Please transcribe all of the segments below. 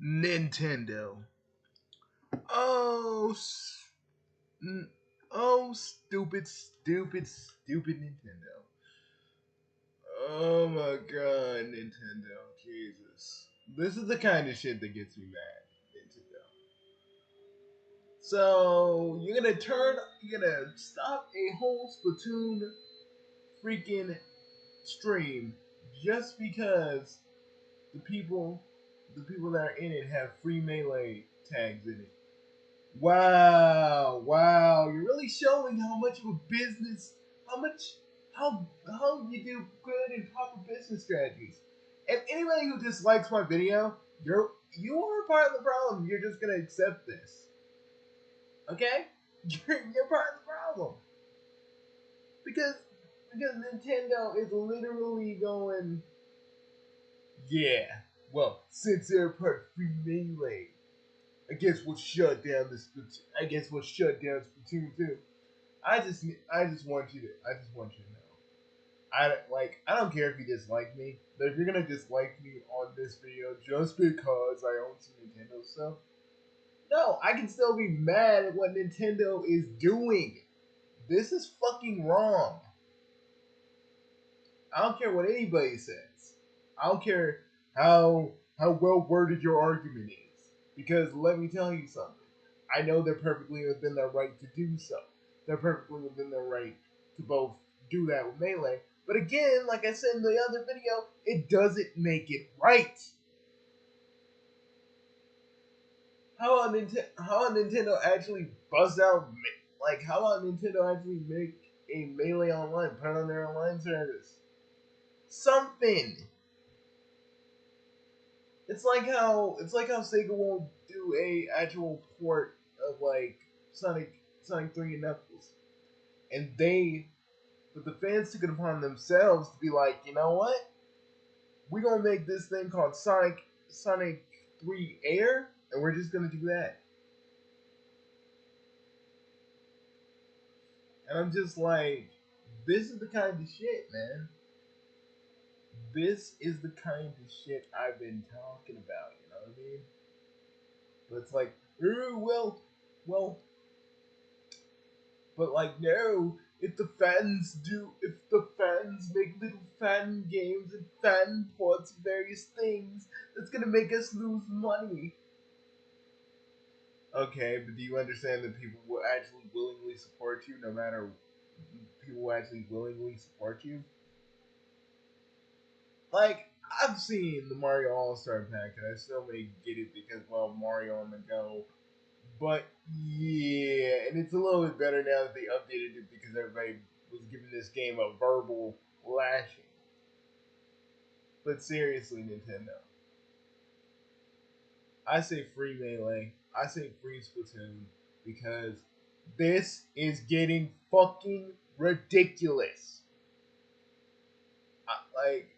Nintendo. Oh, oh, stupid Nintendo. Oh my god, Nintendo. Jesus. This is the kind of shit that gets me mad, Nintendo. So, you're gonna stop a whole Splatoon freaking stream just because the people, the people that are in it have free melee tags in it. Wow, wow, you're really showing how much of a business, how much, how you do good and proper business strategies. And anybody who dislikes my video, you are part of the problem. You're just gonna accept this, okay? You're part of the problem because Nintendo is literally going, yeah. Well, since they're part of Free Melee, I guess we'll shut down Splatoon 2. I just want you to know. I don't care if you dislike me, but if you're gonna dislike me on this video just because I own some Nintendo stuff, no, I can still be mad at what Nintendo is doing. This is fucking wrong. I don't care what anybody says. I don't care how well worded your argument is. Because let me tell you something. I know they're perfectly within their right to do so. They're perfectly within their right to both do that with Melee. But again, like I said in the other video, it doesn't make it right. How Nintendo actually buzz out, like how about Nintendo actually make a Melee online, put it on their online service? Something. It's like how Sega won't do a actual port of like Sonic 3 and Knuckles. And but the fans took it upon themselves to be like, you know what? We're gonna make this thing called Sonic 3 Air, and we're just gonna do that. And I'm just like, this is the kind of shit, man. This is the kind of shit I've been talking about, you know what I mean? But it's like, oh well, but like, no, if the fans make little fan games and fan ports of various things, that's gonna make us lose money. Okay, but do you understand that people will actually willingly support you no matter people will actually willingly support you? Like, I've seen the Mario All Star pack and I still may get it because, well, Mario on the go. But yeah, and it's a little bit better now that they updated it because everybody was giving this game a verbal lashing. But seriously, Nintendo, I say free Melee, I say free Splatoon because this is getting fucking ridiculous. Like,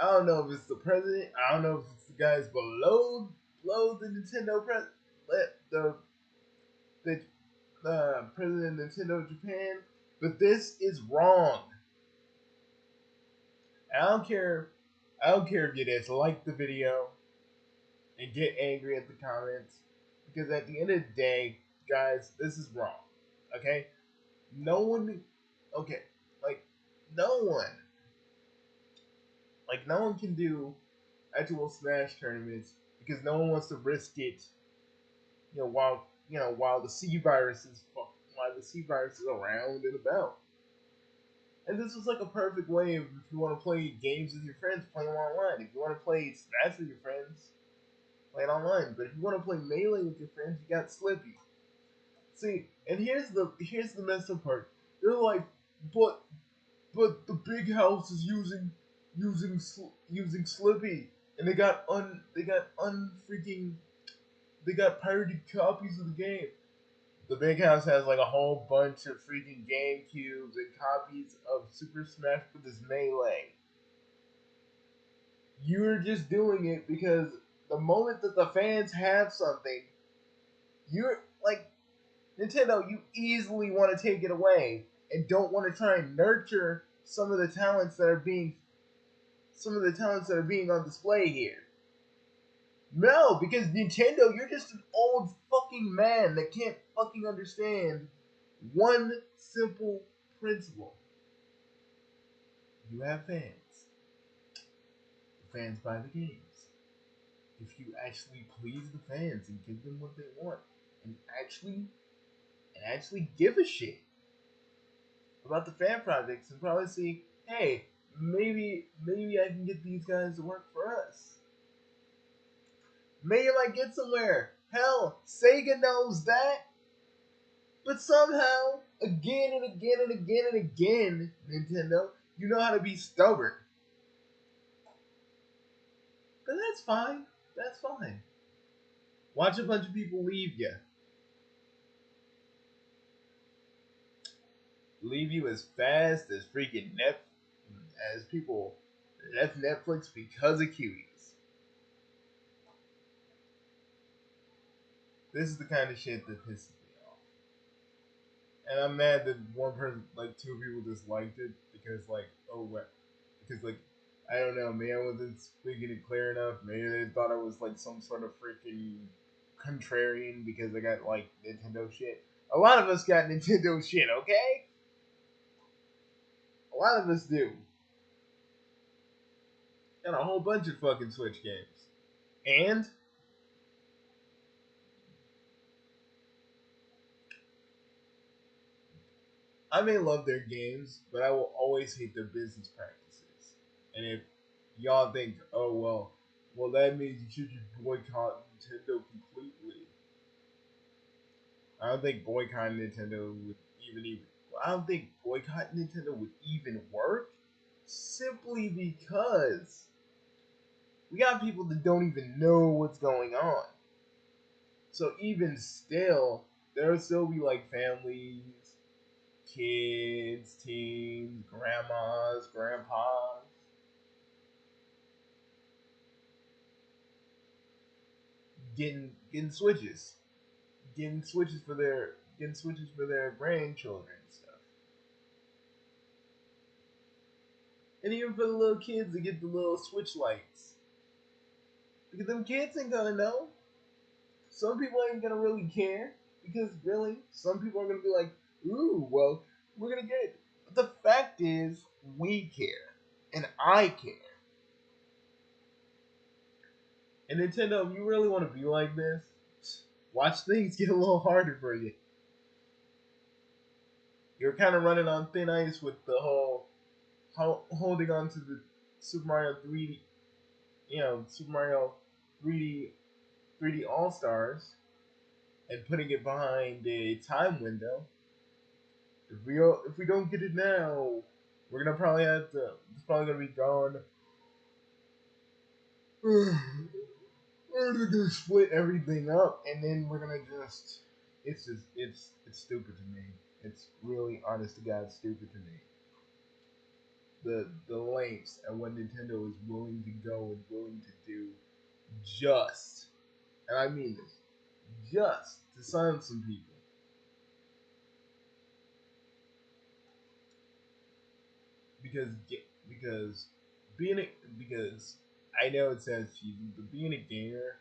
I don't know if it's the president, I don't know if it's the guys below the Nintendo the the president of Nintendo Japan, but this is wrong. I don't care. I don't care if you dislike the video and get angry at the comments because at the end of the day, guys, this is wrong. Okay, no one. Okay, like no one. Like no one can do actual Smash tournaments because no one wants to risk it. While the C virus is around and about. And this is like a perfect way of if you want to play games with your friends, play them online. If you want to play Smash with your friends, play it online. But if you want to play Melee with your friends, you got Slippy. See, and here's the messed up part. They're like, but the big house is using Slippy, and they got pirated copies of the game. The big house has like a whole bunch of freaking GameCubes and copies of Super Smash Bros. Melee. You're just doing it because the moment that the fans have something, you're like Nintendo, you easily want to take it away and don't want to try and nurture some of the talents that are being on display here. No, because Nintendo, you're just an old fucking man that can't fucking understand one simple principle. You have fans. The fans buy the games. If you actually please the fans and give them what they want, and actually give a shit about the fan projects, and probably see, hey, maybe I can get these guys to work for us. Maybe I might get somewhere. Hell, Sega knows that. But somehow, again and again and again and again, Nintendo, you know how to be stubborn. But that's fine. That's fine. Watch a bunch of people leave you. Leave you as fast as freaking as people left Netflix because of cuties. This is the kind of shit that pisses me off. And I'm mad that one person, like two people, just liked it because, like, oh, what? Because, like, I don't know, maybe I wasn't speaking it clear enough. Maybe they thought I was like some sort of freaking contrarian because I got like Nintendo shit. A lot of us got Nintendo shit, okay? A lot of us do. And a whole bunch of fucking Switch games. And I may love their games, but I will always hate their business practices. And if y'all think, oh well that means you should just boycott Nintendo completely. I don't think boycotting Nintendo would even. I don't think boycotting Nintendo would even work. Simply because we got people that don't even know what's going on. So even still, there'll still be like families, kids, teens, grandmas, grandpas getting switches, getting switches for their grandchildren and stuff. And even for the little kids that get the little switch lights. Because them kids ain't gonna know. Some people ain't gonna really care. Because really, some people are gonna be like, ooh, well, we're gonna get it. But the fact is, we care. And I care. And Nintendo, if you really want to be like this, watch things get a little harder for you. You're kind of running on thin ice with the whole holding on to the Super Mario 3D, Super Mario 3D 3D All Stars, and putting it behind a time window. If we don't get it now, we're gonna probably have to. It's probably gonna be gone. We're gonna split everything up, and then we're gonna just. It's stupid to me. It's really, honest to God, stupid to me. The lengths and what Nintendo is willing to go and willing to do, just, and I mean this, just to silence some people. because because being a, because I know it sounds cheesy, but being a gamer,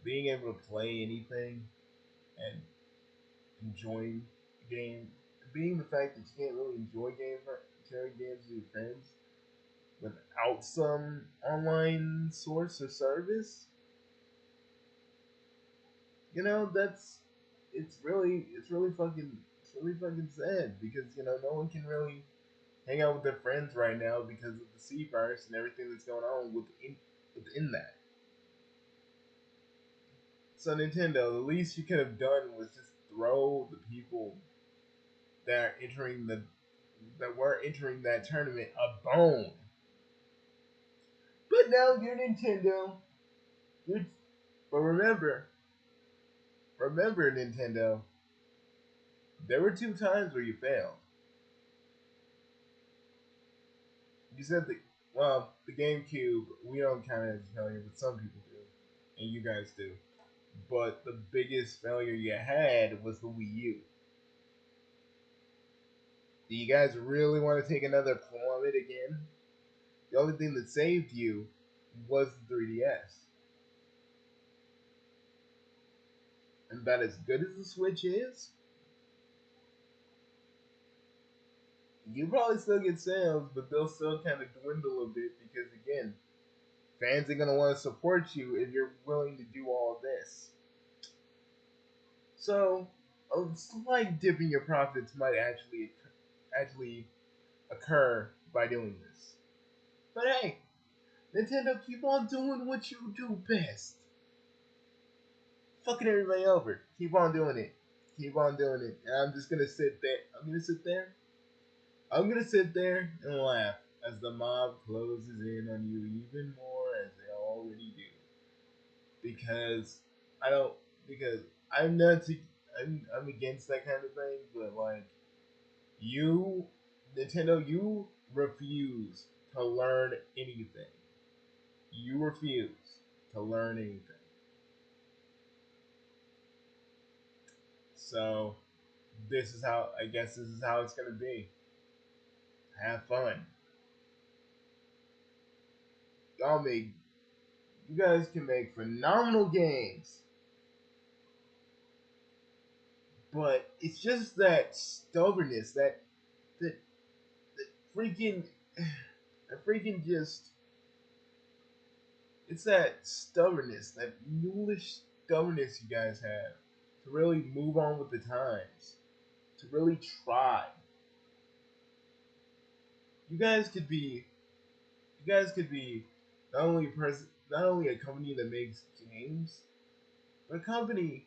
being able to play anything and enjoying the game, being the fact that you can't really enjoy games with your friends without some online source or service, that's it's really fucking sad because no one can really hang out with their friends right now because of the C virus and everything that's going on within that. So Nintendo, the least you could have done was just throw the people that are entering the that were entering that tournament a bone. But now you're Nintendo. You're, but remember Nintendo. There were two times where you failed. You said the GameCube we don't count it as a failure, but some people do, and you guys do. But the biggest failure you had was the Wii U. Do you guys really want to take another plummet again? The only thing that saved you was the 3DS. about as good as the Switch is, you probably still get sales, but they'll still kind of dwindle a bit because again, fans are gonna want to support you if you're willing to do all of this. So a slight dip in your profits might actually occur by doing this. But hey, Nintendo, keep on doing what you do best. Fucking everybody over. Keep on doing it. Keep on doing it. And I'm just gonna sit there. I'm gonna sit there and laugh as the mob closes in on you even more as they already do. Because I don't. Because I'm not. I'm against that kind of thing. But like you, Nintendo, you refuse to learn anything. You refuse to learn anything. So this is how I guess this is how it's gonna be. Have fun. Y'all make you guys can make phenomenal games. But it's just that stubbornness, that, that freaking that freaking just it's that stubbornness, that mulish stubbornness you guys have to really move on with the times. To really try. You guys could be not only a company that makes games, but a company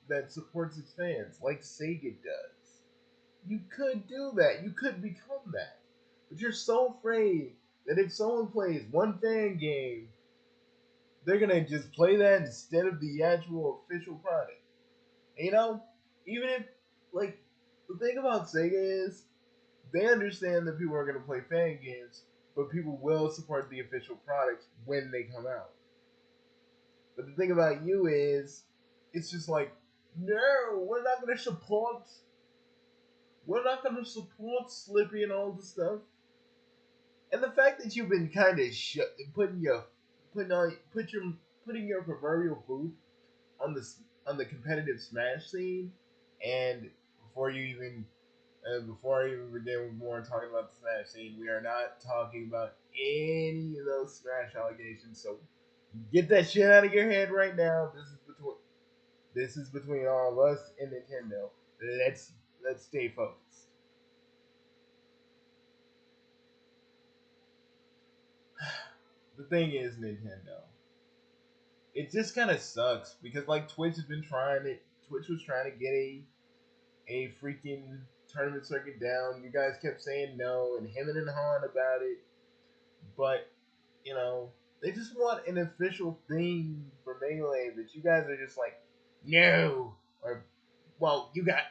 that supports its fans, like Sega does. You could do that. You could become that. But you're so afraid that if someone plays one fan game, they're gonna just play that instead of the actual official product. And, even if like the thing about Sega is they understand that people are gonna play fan games, but people will support the official products when they come out. But the thing about you is, it's just like, no, we're not gonna support Slippy and all this stuff. And the fact that you've been kind of putting your proverbial food on the competitive Smash scene, and before you even before I even begin with more talking about the Smash scene, we are not talking about any of those Smash allegations. So get that shit out of your head right now. This is between all of us and Nintendo. Let's stay focused. The thing is, Nintendo. It just kind of sucks because like Twitch has been trying it. Twitch was trying to get a freaking tournament circuit down. You guys kept saying no and hemming and hawing about it, but they just want an official thing for Melee. But you guys are just like, no, or well, you got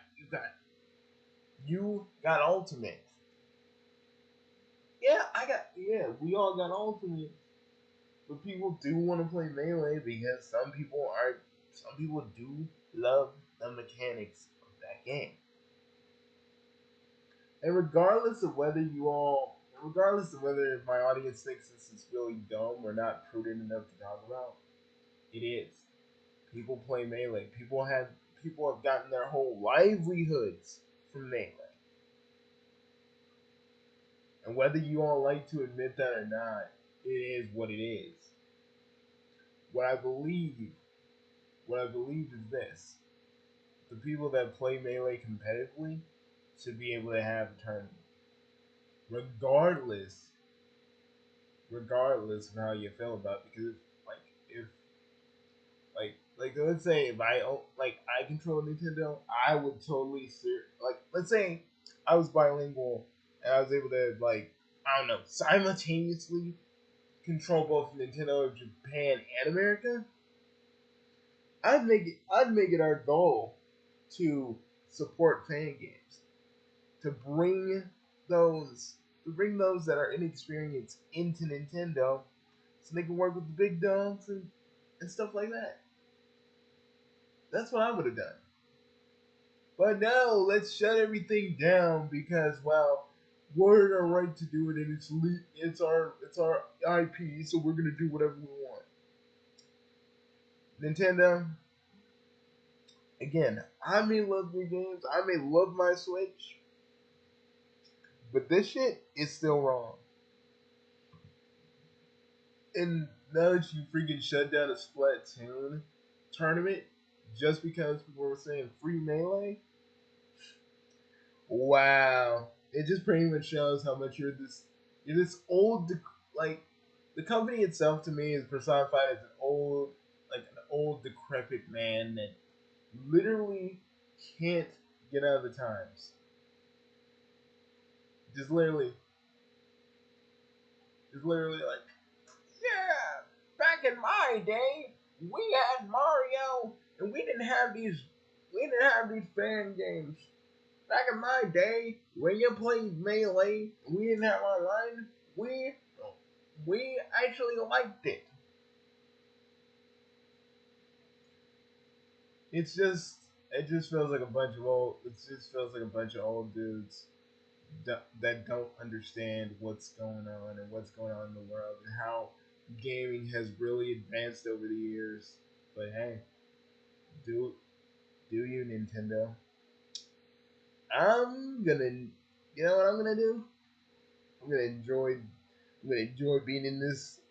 Ultimate. Yeah, we all got Ultimate, but people do want to play Melee because some people do love the mechanics of that game. And regardless of whether my audience thinks this is really dumb or not prudent enough to talk about, it is. People play Melee. People have gotten their whole livelihoods from Melee. And whether you all like to admit that or not, it is what it is. What I believe, what I believe is this: the people that play Melee competitively should be able to have a tournament, regardless, regardless of how you feel about it. Because if like let's say if I control Nintendo, I would totally let's say I was bilingual and I was able to I don't know simultaneously control both Nintendo, Japan, and America. I'd make it our goal to support fan games, to those bring those that are inexperienced into Nintendo so they can work with the big dogs and stuff like that. That's what I would have done. But no, let's shut everything down because, well, we're in our right to do it, and it's our IP, so we're gonna do whatever we want. Nintendo, again, I may love your games, I may love my Switch, but this shit is still wrong. And now that you freaking shut down a Splatoon tournament just because people were saying free melee, wow. It just pretty much shows how much you're this old, like, the company itself to me is personified as an old decrepit man that literally can't get out of the times. Just literally, like, yeah, back in my day, we had Mario, and we didn't have these fan games. Back in my day, when you played Melee, we didn't have online. We we actually liked it. It just feels like a bunch of old. It just feels like a bunch of old dudes that don't understand what's going on and what's going on in the world and how gaming has really advanced over the years. But hey, do you, Nintendo? I'm gonna, you know what I'm gonna do? I'm gonna enjoy being in this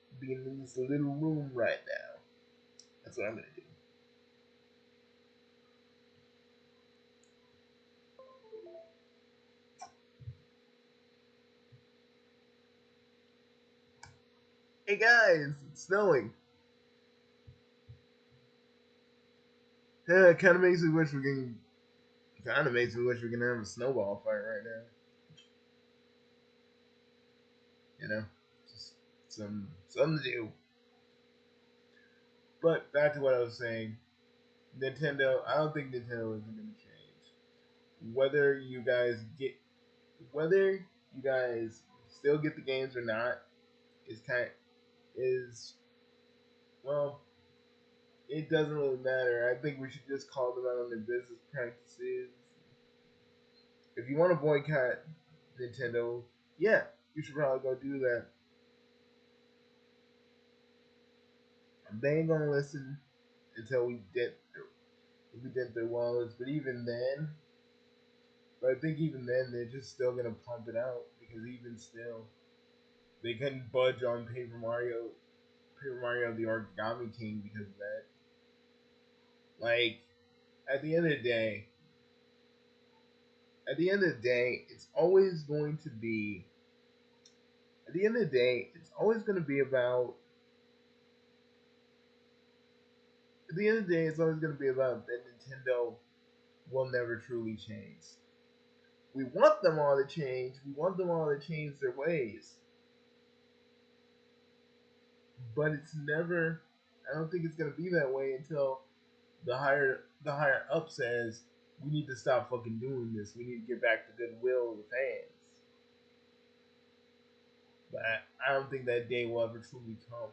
little room right now. That's what I'm gonna do. Hey guys, it's snowing. Yeah, it kind of makes me wish we can. Kind of makes me wish we can have a snowball fight right now. You know, just something to do. But back to what I was saying, Nintendo. I don't think Nintendo is going to change. Whether you guys still get the games or not, is kind of, is well, it doesn't really matter. I think we should just call them out on their business practices. If you want to boycott Nintendo, yeah, you should probably go do that. They ain't gonna listen until we dent their wallets. But I think even then, they're just still gonna pump it out because even still, they couldn't budge on Paper Mario the Origami King because of that. Like, at the end of the day, at the end of the day, it's always going to be. At the end of the day, it's always going to be about. At the end of the day, it's always going to be about that Nintendo will never truly change. We want them all to change. We want them all to change their ways. But it's never. I don't think it's going to be that way until the higher up says we need to stop fucking doing this. We need to get back to goodwill of the fans. But I don't think that day will ever truly come.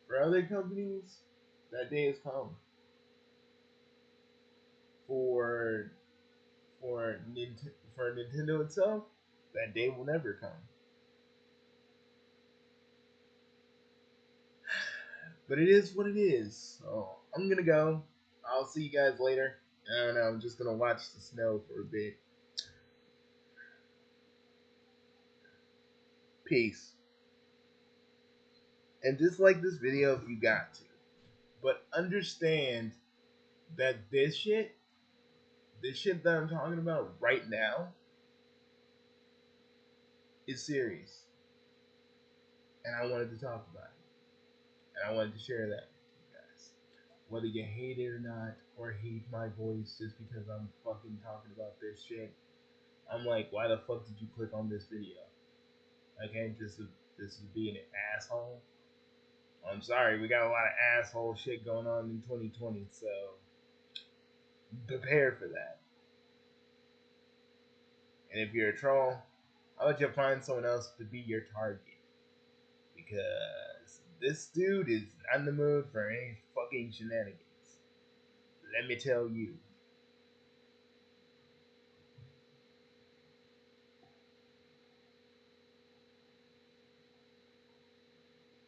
For other companies, that day has come. For for Nintendo itself, that day will never come. But it is what it is. So I'm gonna go. I'll see you guys later. I don't know. I'm just gonna watch the snow for a bit. Peace. And dislike this video if you got to. But understand that this shit that I'm talking about right now, is serious. And I wanted to talk about it. And I wanted to share that with you guys. Whether you hate it or not, or hate my voice just because I'm fucking talking about this shit, I'm like, why the fuck did you click on this video? Okay, just being an asshole. I'm sorry, we got a lot of asshole shit going on in 2020, so prepare for that. And if you're a troll, I'll let you find someone else to be your target. Because this dude is not in the mood for any fucking shenanigans. Let me tell you.